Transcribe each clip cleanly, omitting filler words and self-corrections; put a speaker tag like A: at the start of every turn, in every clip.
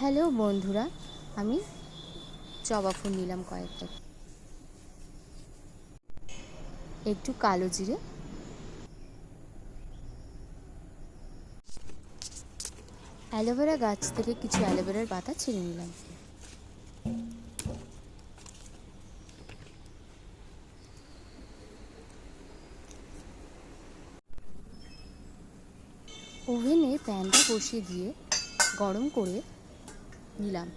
A: Hello বন্ধুরা, আমি জবা ফুল নিলাম কয়েকটা, একটু কালো জিরে, অ্যালোভেরা গাছ থেকে কিছু অ্যালোভেরার পাতা ছিঁড়ে নিলাম, ওভেনে প্যানটা বসিয়ে দিয়ে গরম করে নিলাম।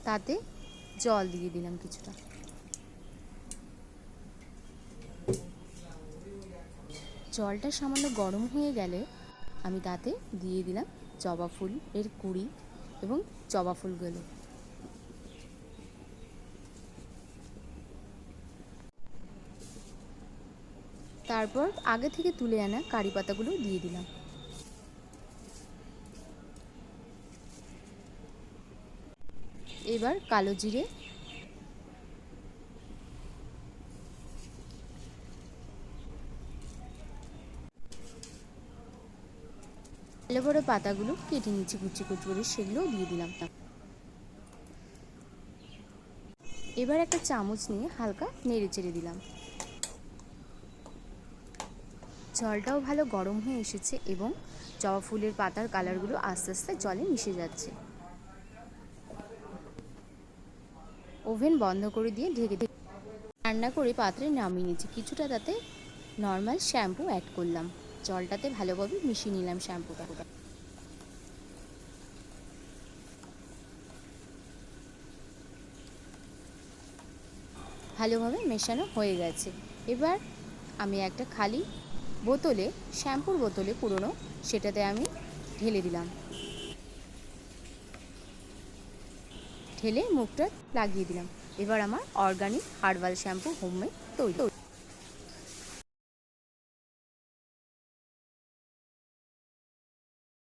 A: তাতে জল দিয়ে দিলাম কিছুটা। জলটা সামান্য গরম হয়ে গেলে আমি তাতে দিয়ে দিলাম জবা ফুলের কুঁড়ি এবং জবা ফুলগুলো। তারপর আগে থেকে তুলে আনা কারি পাতাগুলো দিয়ে দিলাম। এবার কালো জিরে, অ্যালোভেরা পাতাগুলো কেটে নিচ্ছি কুচি কুচি করে, সেগুলোও দিয়ে দিলাম। এবার একটা চামচ নিয়ে হালকা নেড়ে চেড়ে দিলাম। জলটাও ভালো গরম হয়ে এসেছে এবং জবা ফুলের পাতার কালারগুলো আস্তে আস্তে জলে মিশে যাচ্ছে। ওভেন বন্ধ করে দিয়ে ঢেকে ঠান্ডা করে পাত্রে নামিয়ে নিয়েছি। কিছুটা তাতে নর্মাল শ্যাম্পু অ্যাড করলাম, জলটাতে ভালোভাবে মিশিয়ে নিলাম শ্যাম্পুটা। ভালোভাবে মেশানো হয়ে গেছে। এবার আমি একটা খালি বোতলে, শ্যাম্পুর বোতলে পুরনো, সেটাতে আমি ঢেলে দিলাম। ঢেলে মুখটা লাগিয়ে দিলাম। এবার আমার অর্গানিক হার্বাল শ্যাম্পু হোমমেড তৈরি।